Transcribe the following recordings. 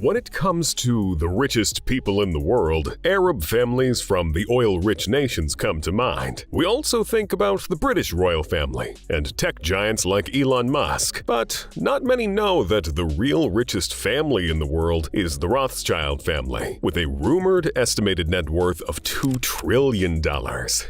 When it comes to the richest people in the world, Arab families from the oil-rich nations come to mind. We also think about the British royal family and tech giants like Elon Musk. But not many know that the real richest family in the world is the Rothschild family, with a rumored estimated net worth of $2 trillion.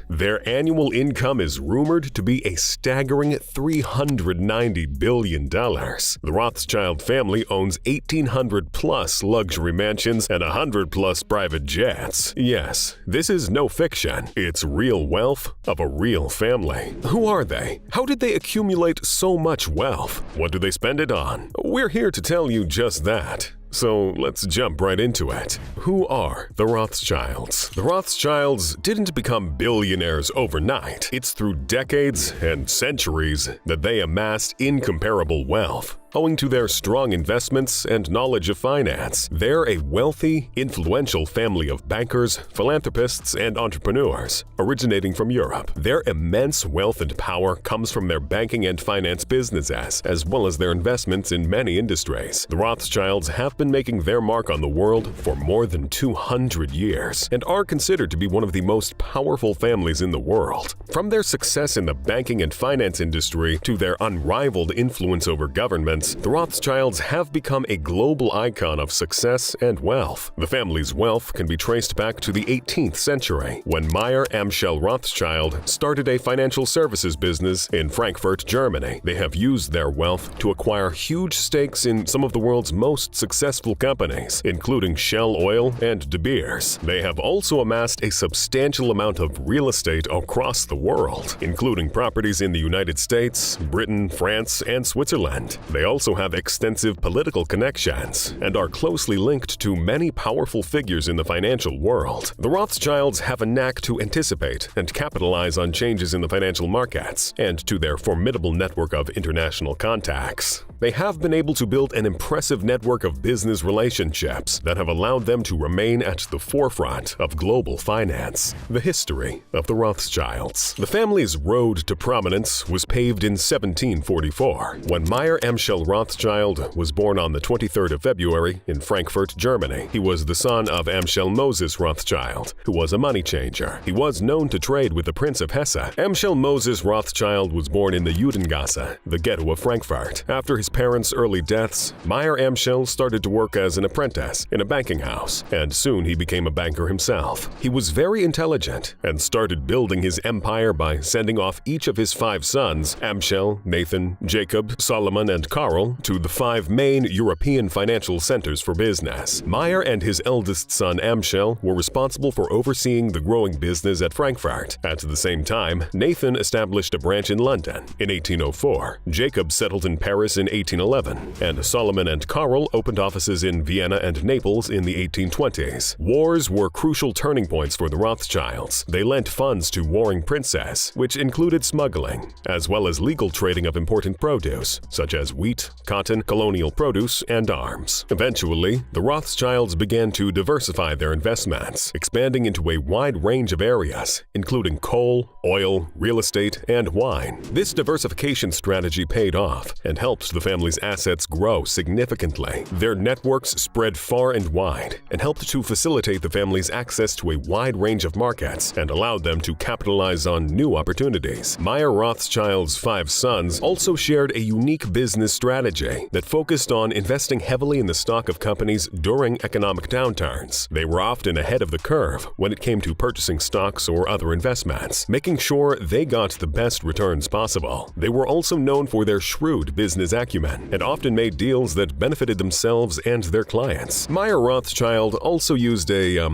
Their annual income is rumored to be a staggering $390 billion. The Rothschild family owns 1,800-plus luxury mansions and 100-plus private jets. Yes, this is no fiction. It's real wealth of a real family. Who are they? How did they accumulate so much wealth? What do they spend it on? We're here to tell you just that. So let's jump right into it. Who are the Rothschilds? The Rothschilds didn't become billionaires overnight. It's through decades and centuries that they amassed incomparable wealth. Owing to their strong investments and knowledge of finance, they're a wealthy, influential family of bankers, philanthropists, and entrepreneurs originating from Europe. Their immense wealth and power comes from their banking and finance businesses, as well as their investments in many industries. The Rothschilds have been making their mark on the world for more than 200 years and are considered to be one of the most powerful families in the world. From their success in the banking and finance industry to their unrivaled influence over governments, the Rothschilds have become a global icon of success and wealth. The family's wealth can be traced back to the 18th century, when Meyer Amschel Rothschild started a financial services business in Frankfurt, Germany. They have used their wealth to acquire huge stakes in some of the world's most successful companies, including Shell Oil and De Beers. They have also amassed a substantial amount of real estate across the world, including properties in the United States, Britain, France, and Switzerland. They also have extensive political connections and are closely linked to many powerful figures in the financial world. The Rothschilds have a knack to anticipate and capitalize on changes in the financial markets, and to their formidable network of international contacts. They have been able to build an impressive network of business relationships that have allowed them to remain at the forefront of global finance. The history of the Rothschilds. The family's road to prominence was paved in 1744, when Meyer Amschel Rothschild was born on the 23rd of February in Frankfurt, Germany. He was the son of Amschel Moses Rothschild, who was a money changer. He was known to trade with the Prince of Hesse. Amschel Moses Rothschild was born in the Judengasse, the ghetto of Frankfurt. After his parents' early deaths, Meyer Amschel started to work as an apprentice in a banking house, and soon he became a banker himself. He was very intelligent and started building his empire by sending off each of his 5 sons, Amschel, Nathan, Jacob, Solomon, and Karl, to the 5 main European financial centers for business. Meyer and his eldest son Amschel were responsible for overseeing the growing business at Frankfurt. At the same time, Nathan established a branch in London in 1804, Jacob settled in Paris in 1811, and Solomon and Karl opened offices in Vienna and Naples in the 1820s. Wars were crucial turning points for the Rothschilds. They lent funds to warring princes, which included smuggling, as well as legal trading of important produce, such as wheat, cotton, colonial produce, and arms. Eventually, the Rothschilds began to diversify their investments, expanding into a wide range of areas, including coal, oil, real estate, and wine. This diversification strategy paid off and helped the family's assets grow significantly. Their networks spread far and wide and helped to facilitate the family's access to a wide range of markets and allowed them to capitalize on new opportunities. Meyer Rothschild's 5 sons also shared a unique business strategy that focused on investing heavily in the stock of companies during economic downturns. They were often ahead of the curve when it came to purchasing stocks or other investments, making sure they got the best returns possible. They were also known for their shrewd business acumen and often made deals that benefited themselves and their clients. Meyer Rothschild also used a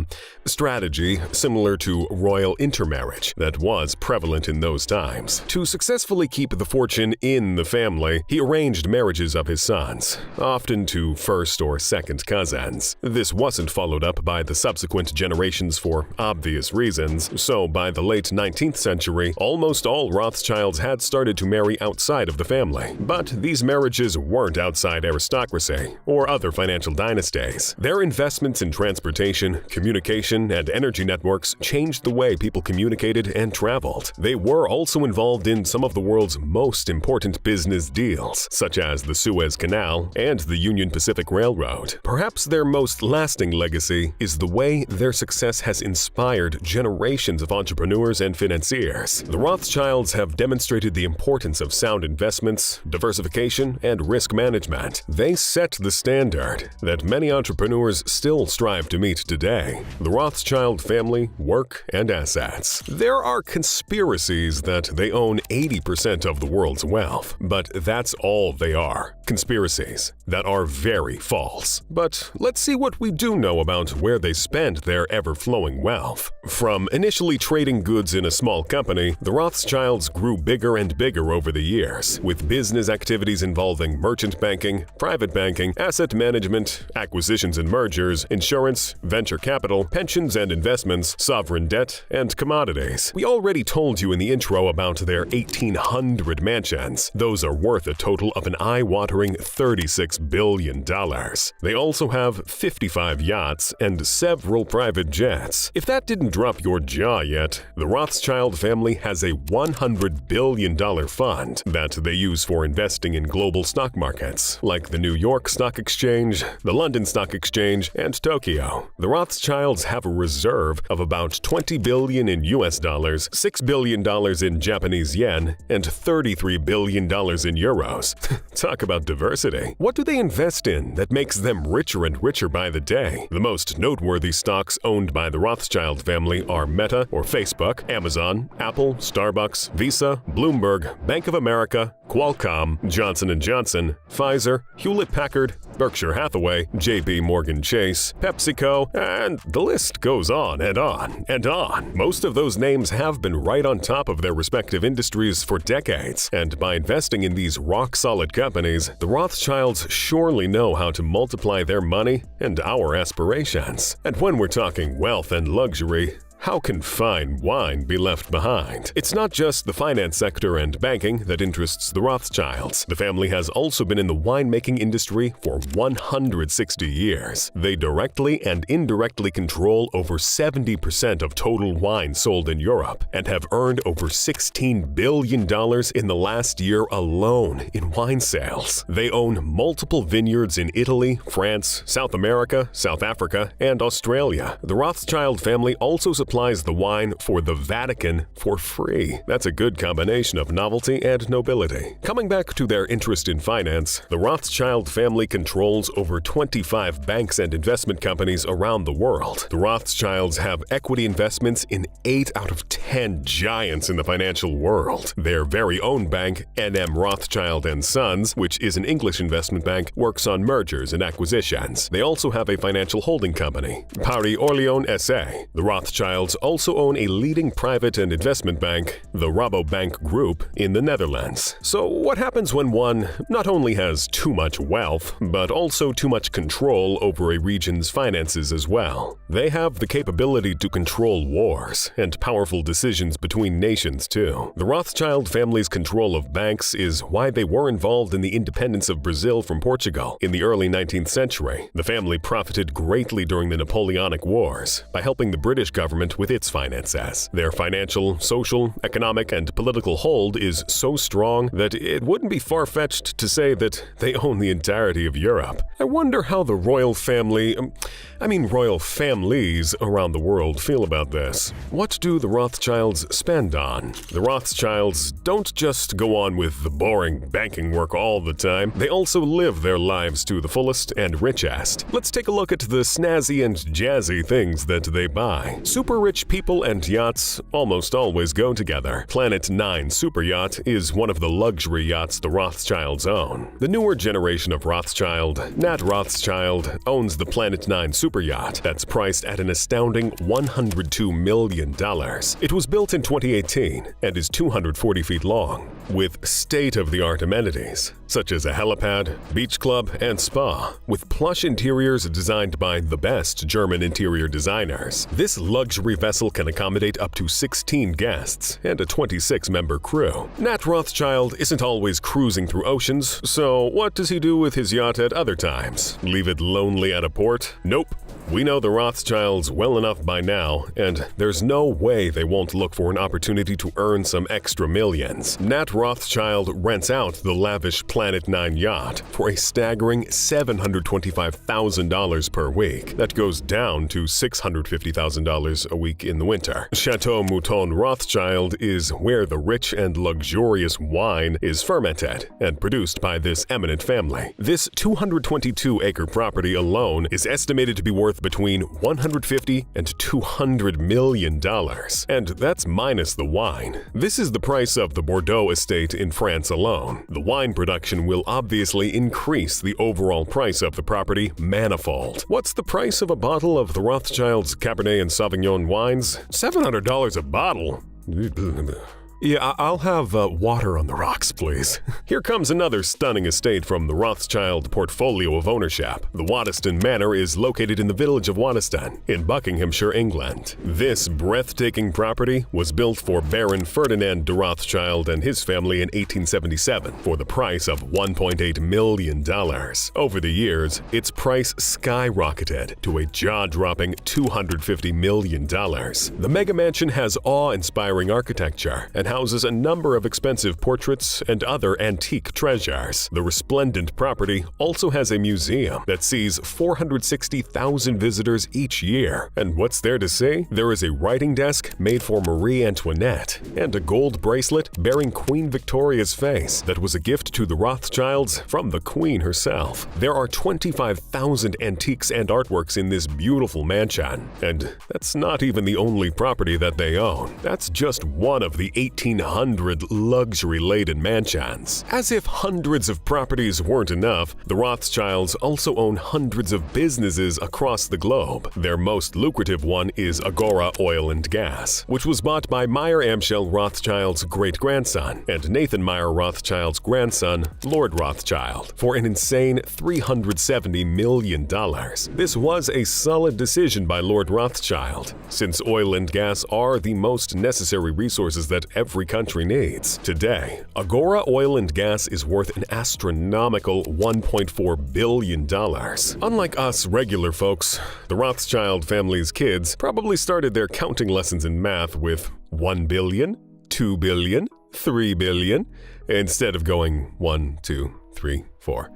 strategy similar to royal intermarriage that was prevalent in those times. To successfully keep the fortune in the family, he arranged marriages of his sons, often to first or second cousins. This wasn't followed up by the subsequent generations for obvious reasons, so by the late 19th century, almost all Rothschilds had started to marry outside of the family. But these marriages weren't outside aristocracy or other financial dynasties. Their investments in transportation, communication, and energy networks changed the way people communicated and traveled. They were also involved in some of the world's most important business deals, such as the Suez Canal and the Union Pacific Railroad. Perhaps their most lasting legacy is the way their success has inspired generations of entrepreneurs and financiers. The Rothschilds have demonstrated the importance of sound investments, diversification, and risk management. They set the standard that many entrepreneurs still strive to meet today. The Rothschild family, work, and assets. There are conspiracies that they own 80% of the world's wealth, but that's all they are. Conspiracies that are very false. But let's see what we do know about where they spend their ever-flowing wealth. From initially trading goods in a small company, the Rothschilds grew bigger and bigger over the years, with business activities involving merchant banking, private banking, asset management, acquisitions and mergers, insurance, venture capital, pensions and investments, sovereign debt, and commodities. We already told you in the intro about their 1,800 mansions. Those are worth a total of an eye-watering $36 billion. They also have 55 yachts and several private jets. If that didn't drop your jaw yet, the Rothschild family has a $100 billion fund that they use for investing in global stock markets, like the New York Stock Exchange, the London Stock Exchange, and Tokyo. The Rothschilds have a reserve of about $20 billion in US dollars, $6 billion in Japanese yen, and $33 billion in euros. Talk about diversity. What do they invest in that makes them richer and richer by the day? The most noteworthy stocks owned by the Rothschild family are Meta or Facebook, Amazon, Apple, Starbucks, Visa, Bloomberg, Bank of America, Qualcomm, Johnson & Johnson, Pfizer, Hewlett-Packard, Berkshire Hathaway, JP Morgan Chase, PepsiCo, and the list goes on and on and on. Most of those names have been right on top of their respective industries for decades, and by investing in these rock-solid companies, the Rothschilds surely know how to multiply their money and our aspirations. And when we're talking wealth and luxury, how can fine wine be left behind? It's not just the finance sector and banking that interests the Rothschilds. The family has also been in the winemaking industry for 160 years. They directly and indirectly control over 70% of total wine sold in Europe and have earned over $16 billion in the last year alone in wine sales. They own multiple vineyards in Italy, France, South America, South Africa, and Australia. The Rothschild family also supplies the wine for the Vatican for free. That's a good combination of novelty and nobility. Coming back to their interest in finance, the Rothschild family controls over 25 banks and investment companies around the world. The Rothschilds have equity investments in 8 out of 10 giants in the financial world. Their very own bank, N.M. Rothschild & Sons, which is an English investment bank, works on mergers and acquisitions. They also have a financial holding company, Paris Orléans S.A. The Rothschilds also own a leading private and investment bank, the Rabobank Group, in the Netherlands. So what happens when one not only has too much wealth, but also too much control over a region's finances as well? They have the capability to control wars and powerful decisions between nations too. The Rothschild family's control of banks is why they were involved in the independence of Brazil from Portugal in the early 19th century. The family profited greatly during the Napoleonic Wars by helping the British government with its finances. Their financial, social, economic, and political hold is so strong that it wouldn't be far-fetched to say that they own the entirety of Europe. I wonder how the royal royal families around the world feel about this. What do the Rothschilds spend on? The Rothschilds don't just go on with the boring banking work all the time, they also live their lives to the fullest and richest. Let's take a look at the snazzy and jazzy things that they buy. Super rich people and yachts almost always go together. Planet 9 super yacht is one of the luxury yachts the Rothschilds own. The newer generation of Rothschild, Nat Rothschild, owns the Planet 9 super yacht that's priced at an astounding $102 million. It was built in 2018 and is 240 feet long, with state-of-the-art amenities such as a helipad, beach club, and spa, with plush interiors designed by the best German interior designers. This luxury vessel can accommodate up to 16 guests and a 26-member crew. Nat Rothschild isn't always cruising through oceans, so what does he do with his yacht at other times? Leave it lonely at a port? Nope. We know the Rothschilds well enough by now, and there's no way they won't look for an opportunity to earn some extra millions. Nat Rothschild rents out the lavish Planet 9 yacht for a staggering $725,000 per week. That goes down to $650,000 a week in the winter. Chateau Mouton Rothschild is where the rich and luxurious wine is fermented and produced by this eminent family. This 222-acre property alone is estimated to be worth between $150 and $200 million, and that's minus the wine. This is the price of the Bordeaux estate in France alone. The wine production will obviously increase the overall price of the property manifold. What's the price of a bottle of the Rothschilds Cabernet and Sauvignon wines? $700 a bottle? Yeah, I'll have water on the rocks, please. Here comes another stunning estate from the Rothschild portfolio of ownership. The Waddesdon Manor is located in the village of Waddesdon in Buckinghamshire, England. This breathtaking property was built for Baron Ferdinand de Rothschild and his family in 1877 for the price of $1.8 million. Over the years, its price skyrocketed to a jaw-dropping $250 million. The mega mansion has awe-inspiring architecture and houses a number of expensive portraits and other antique treasures. The resplendent property also has a museum that sees 460,000 visitors each year. And what's there to see? There is a writing desk made for Marie Antoinette and a gold bracelet bearing Queen Victoria's face that was a gift to the Rothschilds from the Queen herself. There are 25,000 antiques and artworks in this beautiful mansion. And that's not even the only property that they own. That's just one of the 1,800 luxury-laden mansions. As if hundreds of properties weren't enough, the Rothschilds also own hundreds of businesses across the globe. Their most lucrative one is Agora Oil and Gas, which was bought by Meyer Amschel Rothschild's great-grandson and Nathan Meyer Rothschild's grandson, Lord Rothschild, for an insane $370 million. This was a solid decision by Lord Rothschild, since oil and gas are the most necessary resources that every country needs. Today, Agora Oil and Gas is worth an astronomical $1.4 billion. Unlike us regular folks, the Rothschild family's kids probably started their counting lessons in math with 1 billion, 2 billion, 3 billion, instead of going 1, 2, 3, 4.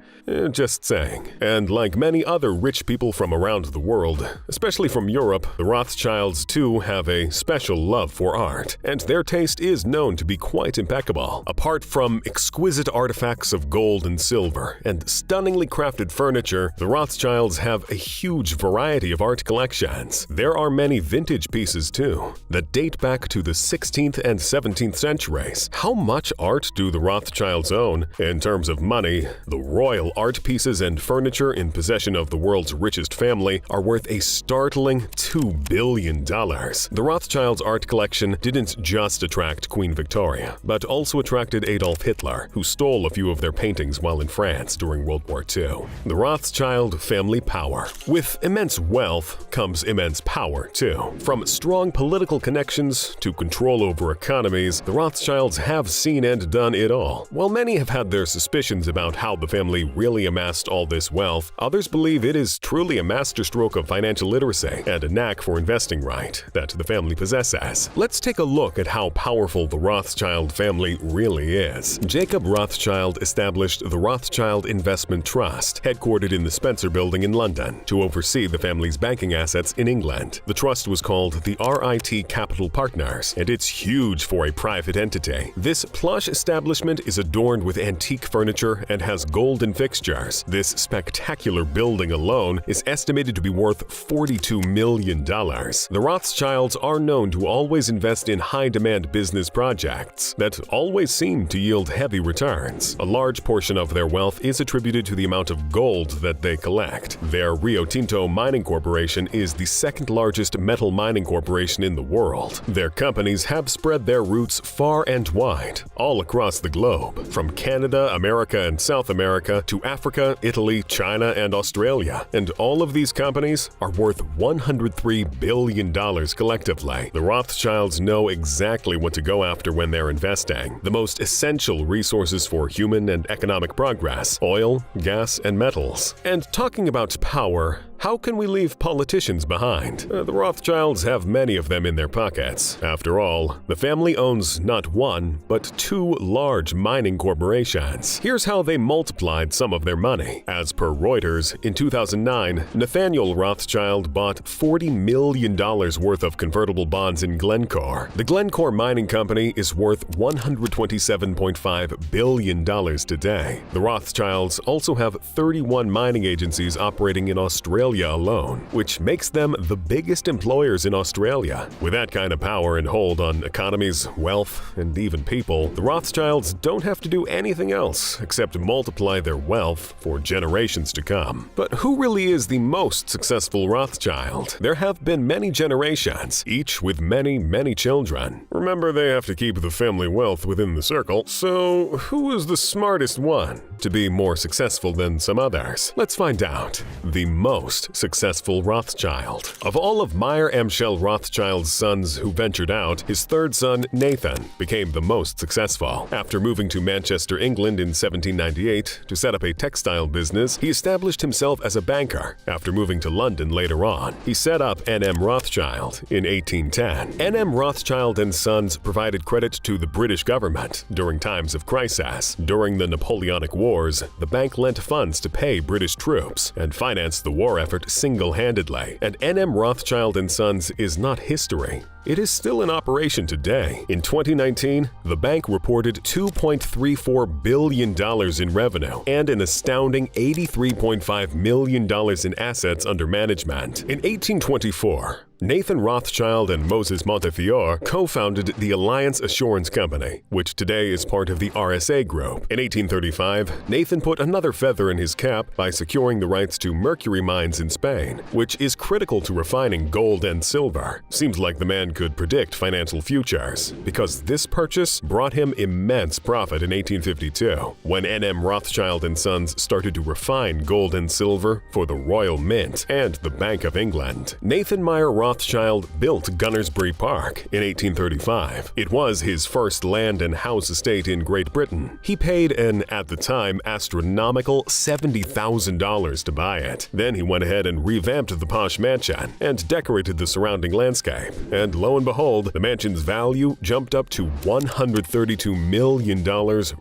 Just saying. And like many other rich people from around the world, especially from Europe, the Rothschilds too have a special love for art, and their taste is known to be quite impeccable. Apart from exquisite artifacts of gold and silver and stunningly crafted furniture, the Rothschilds have a huge variety of art collections. There are many vintage pieces too, that date back to the 16th and 17th centuries. How much art do the Rothschilds own? In terms of money, the royal art pieces and furniture in possession of the world's richest family are worth a startling $2 billion. The Rothschilds' art collection didn't just attract Queen Victoria, but also attracted Adolf Hitler, who stole a few of their paintings while in France during World War II. The Rothschild family power. With immense wealth comes immense power, too. From strong political connections to control over economies, the Rothschilds have seen and done it all. While many have had their suspicions about how the family really amassed all this wealth, others believe it is truly a masterstroke of financial literacy and a knack for investing right that the family possesses. Let's take a look at how powerful the Rothschild family really is. Jacob Rothschild established the Rothschild Investment Trust, headquartered in the Spencer Building in London, to oversee the family's banking assets in England. The trust was called the RIT Capital Partners, and it's huge for a private entity. This plush establishment is adorned with antique furniture and has golden fixtures. This spectacular building alone is estimated to be worth $42 million. The Rothschilds are known to always invest in high-demand business projects that always seem to yield heavy returns. A large portion of their wealth is attributed to the amount of gold that they collect. Their Rio Tinto Mining Corporation is the second-largest metal mining corporation in the world. Their companies have spread their roots far and wide, all across the globe, from Canada, America, and South America to Africa, Italy, China, and Australia. And all of these companies are worth $103 billion collectively. The Rothschilds know exactly what to go after when they're investing. The most essential resources for human and economic progress: oil, gas, and metals. And talking about power, How can we leave politicians behind? The Rothschilds have many of them in their pockets. After all, the family owns not one, but two large mining corporations. Here's how they multiplied some of their money. As per Reuters, in 2009, Nathaniel Rothschild bought $40 million worth of convertible bonds in Glencore. The Glencore Mining Company is worth $127.5 billion today. The Rothschilds also have 31 mining agencies operating in Australia alone, which makes them the biggest employers in Australia. With that kind of power and hold on economies, wealth, and even people, the Rothschilds don't have to do anything else except multiply their wealth for generations to come. But who really is the most successful Rothschild? There have been many generations, each with many children. Remember, they have to keep the family wealth within the circle, so who is the smartest one to be more successful than some others? Let's find out. The most successful Rothschild. Of all of Meyer Amschel Rothschild's sons who ventured out, his third son, Nathan, became the most successful. After moving to Manchester, England in 1798 to set up a textile business, he established himself as a banker. After moving to London later on, he set up N.M. Rothschild in 1810. N.M. Rothschild and Sons provided credit to the British government during times of crisis. During the Napoleonic Wars, the bank lent funds to pay British troops and financed the war effort single-handedly. And N.M. Rothschild and Sons is not history. It is still in operation today. In 2019, the bank reported $2.34 billion in revenue and an astounding $83.5 million in assets under management. In 1824, Nathan Rothschild and Moses Montefiore co-founded the Alliance Assurance Company, which today is part of the RSA Group. In 1835, Nathan put another feather in his cap by securing the rights to mercury mines in Spain, which is critical to refining gold and silver. Seems like the man could predict financial futures, because this purchase brought him immense profit in 1852, when N.M. Rothschild and Sons started to refine gold and silver for the Royal Mint and the Bank of England. Nathan Meyer Rothschild built Gunnersbury Park in 1835. It was his first land and house estate in Great Britain. He paid an, at the time, astronomical $70,000 to buy it. Then he went ahead and revamped the posh mansion and decorated the surrounding landscape. And lo and behold, the mansion's value jumped up to $132 million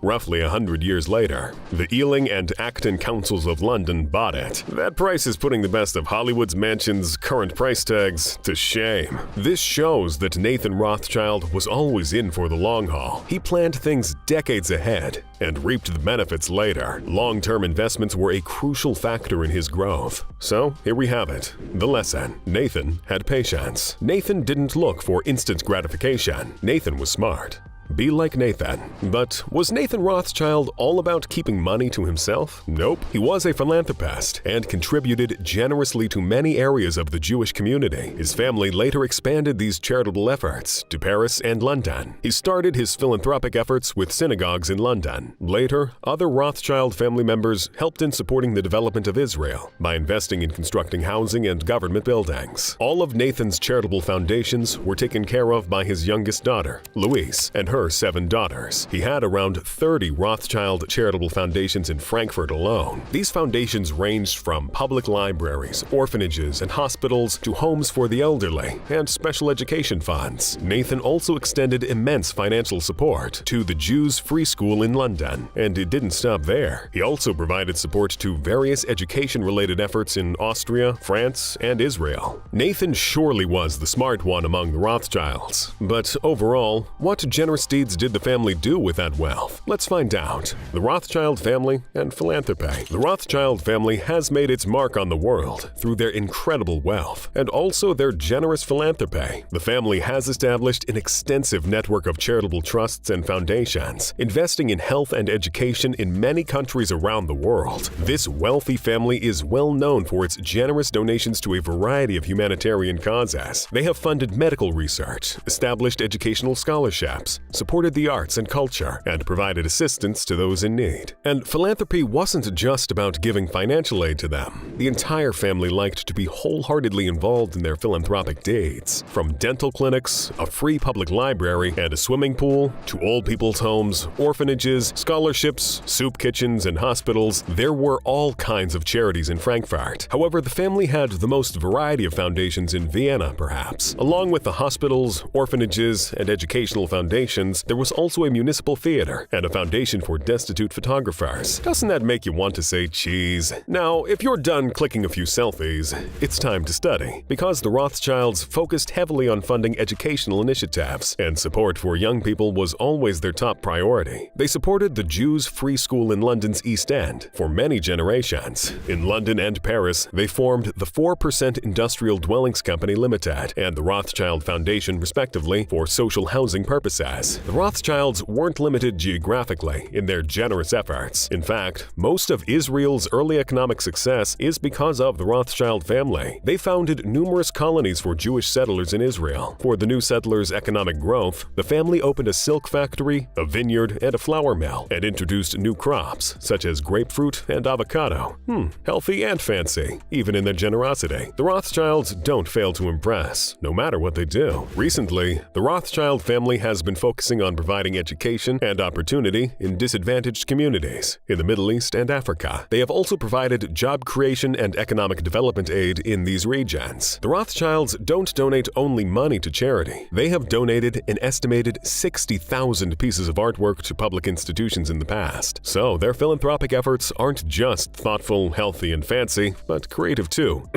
roughly 100 years later. The Ealing and Acton Councils of London bought it. That price is putting the best of Hollywood's mansion's current price tags to shame. This shows that Nathan Rothschild was always in for the long haul. He planned things decades ahead and reaped the benefits later. Long-term investments were a crucial factor in his growth. So here we have it. The lesson. Nathan had patience. Nathan didn't look for instant gratification. Nathan was smart. Be like Nathan. But was Nathan Rothschild all about keeping money to himself? Nope. He was a philanthropist and contributed generously to many areas of the Jewish community. His family later expanded these charitable efforts to Paris and London. He started his philanthropic efforts with synagogues in London. Later, other Rothschild family members helped in supporting the development of Israel by investing in constructing housing and government buildings. All of Nathan's charitable foundations were taken care of by his youngest daughter, Louise, and her 7 daughters. He had around 30 Rothschild charitable foundations in Frankfurt alone. These foundations ranged from public libraries, orphanages, and hospitals to homes for the elderly and special education funds. Nathan also extended immense financial support to the Jews' Free School in London, and it didn't stop there. He also provided support to various education-related efforts in Austria, France, and Israel. Nathan surely was the smart one among the Rothschilds. But overall, what generous deeds did the family do with that wealth? Let's find out. The Rothschild family and philanthropy. The Rothschild family has made its mark on the world through their incredible wealth and also their generous philanthropy. The family has established an extensive network of charitable trusts and foundations, investing in health and education in many countries around the world. This wealthy family is well known for its generous donations to a variety of humanitarian causes. They have funded medical research, established educational scholarships, supported the arts and culture, and provided assistance to those in need. And philanthropy wasn't just about giving financial aid to them. The entire family liked to be wholeheartedly involved in their philanthropic deeds. From dental clinics, a free public library, and a swimming pool, to old people's homes, orphanages, scholarships, soup kitchens, and hospitals, there were all kinds of charities in Frankfurt. However, the family had the most variety of foundations in Vienna, perhaps. Along with the hospitals, orphanages, and educational foundations, there was also a municipal theater and a foundation for destitute photographers. Doesn't that make you want to say cheese? Now, if you're done clicking a few selfies, it's time to study, because the Rothschilds focused heavily on funding educational initiatives, and support for young people was always their top priority. They supported the Jews' Free School in London's East End for many generations. In London and Paris, they formed the 4% Industrial Dwellings Company Limited and the Rothschild Foundation, respectively, for social housing purposes. The Rothschilds weren't limited geographically in their generous efforts. In fact, most of Israel's early economic success is because of the Rothschild family. They founded numerous colonies for Jewish settlers in Israel. For the new settlers' economic growth, the family opened a silk factory, a vineyard, and a flour mill, and introduced new crops such as grapefruit and avocado. Healthy and fancy, even in their generosity. The Rothschilds don't fail to impress, no matter what they do. Recently, the Rothschild family has been focusing on providing education and opportunity in disadvantaged communities in the Middle East and Africa. They have also provided job creation and economic development aid in these regions. The Rothschilds don't donate only money to charity. They have donated an estimated 60,000 pieces of artwork to public institutions in the past. So their philanthropic efforts aren't just thoughtful, healthy, and fancy, but creative too.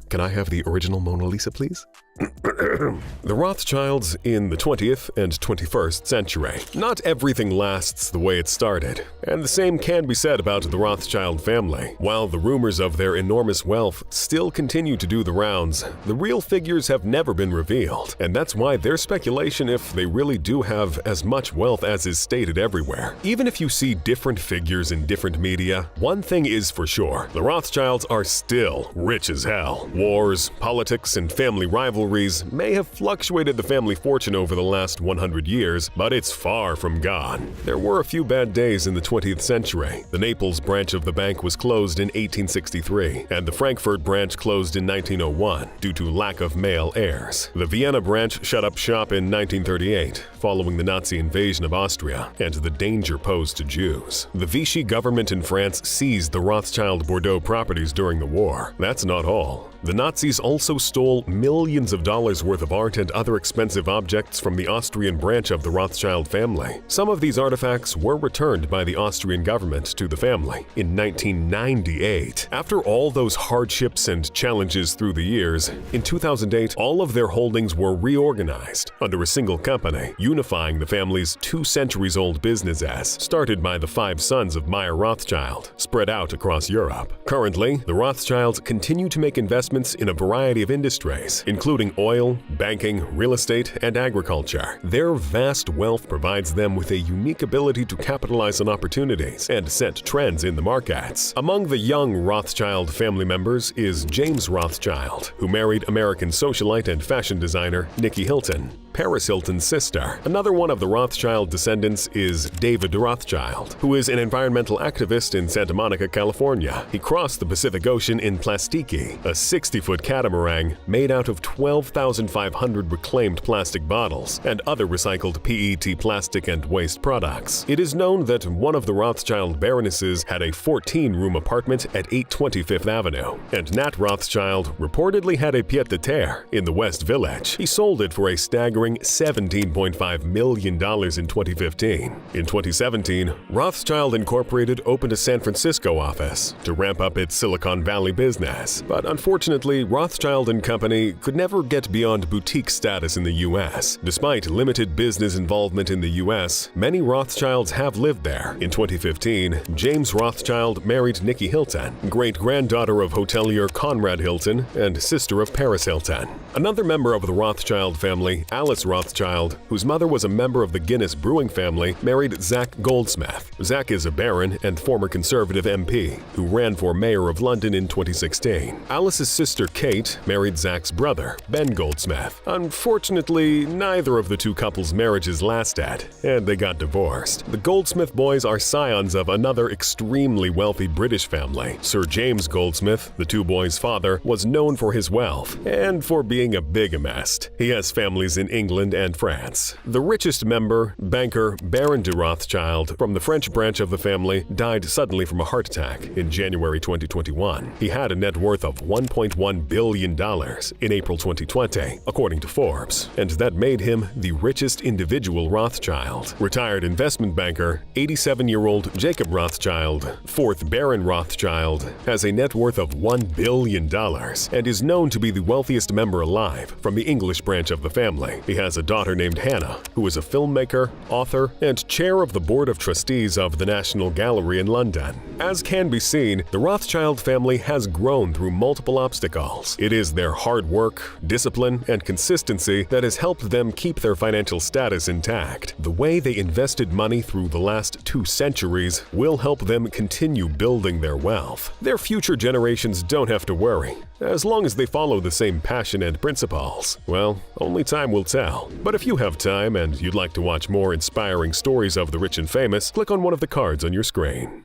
Can I have the original Mona Lisa, please? The Rothschilds in the 20th and 21st century. Not everything lasts the way it started, and the same can be said about the Rothschild family. While the rumors of their enormous wealth still continue to do the rounds, the real figures have never been revealed, and that's why there's speculation if they really do have as much wealth as is stated everywhere. Even if you see different figures in different media, one thing is for sure: the Rothschilds are still rich as hell. Wars, politics, and family rivalries may have fluctuated the family fortune over the last 100 years, but it's far from gone. There were a few bad days in the 20th century. The Naples branch of the bank was closed in 1863, and the Frankfurt branch closed in 1901 due to lack of male heirs. The Vienna branch shut up shop in 1938, following the Nazi invasion of Austria and the danger posed to Jews. The Vichy government in France seized the Rothschild Bordeaux properties during the war. That's not all. The Nazis also stole millions of dollars worth of art and other expensive objects from the Austrian branch of the Rothschild family. Some of these artifacts were returned by the Austrian government to the family in 1998. After all those hardships and challenges through the years, in 2008, all of their holdings were reorganized under a single company, unifying the family's 2 centuries-old businesses, started by the 5 sons of Meyer Rothschild, spread out across Europe. Currently, the Rothschilds continue to make investments in a variety of industries, including oil, banking, real estate, and agriculture. Their vast wealth provides them with a unique ability to capitalize on opportunities and set trends in the markets. Among the young Rothschild family members is James Rothschild, who married American socialite and fashion designer Nikki Hilton, Paris Hilton's sister. Another one of the Rothschild descendants is David Rothschild, who is an environmental activist in Santa Monica, California. He crossed the Pacific Ocean in Plastiki, a 60-foot catamaran made out of 12,500 reclaimed plastic bottles and other recycled PET plastic and waste products. It is known that one of the Rothschild baronesses had a 14-room apartment at 820 Fifth Avenue, and Nat Rothschild reportedly had a pied-à-terre in the West Village. He sold it for a staggering $17.5 million in 2015. In 2017, Rothschild Incorporated opened a San Francisco office to ramp up its Silicon Valley business, but unfortunately, Rothschild & Company could never get beyond boutique status in the U.S. Despite limited business involvement in the U.S., many Rothschilds have lived there. In 2015, James Rothschild married Nikki Hilton, great-granddaughter of hotelier Conrad Hilton and sister of Paris Hilton. Another member of the Rothschild family, Alice Rothschild, whose mother was a member of the Guinness brewing family, married Zach Goldsmith. Zach is a baron and former Conservative MP who ran for mayor of London in 2016. Alice's sister Kate married Zach's brother, Ben Goldsmith. Unfortunately, neither of the two couples' marriages lasted, and they got divorced. The Goldsmith boys are scions of another extremely wealthy British family. Sir James Goldsmith, the two boys' father, was known for his wealth and for being a bigamist. He has families in England and France. The richest member, banker Baron de Rothschild, from the French branch of the family, died suddenly from a heart attack in January 2021. He had a net worth of $1.1 billion in April 2020, according to Forbes, and that made him the richest individual Rothschild. Retired investment banker, 87-year-old Jacob Rothschild, 4th Baron Rothschild, has a net worth of $1 billion and is known to be the wealthiest member alive from the English branch of the family. He has a daughter named Hannah, who is a filmmaker, author, and chair of the board of trustees of the National Gallery in London. As can be seen, the Rothschild family has grown through multiple obstacles. It is their hard work, discipline, and consistency that has helped them keep their financial status intact. The way they invested money through the last 2 centuries will help them continue building their wealth. Their future generations don't have to worry, as long as they follow the same passion and principles. Well, only time will tell. But if you have time and you'd like to watch more inspiring stories of the rich and famous, click on one of the cards on your screen.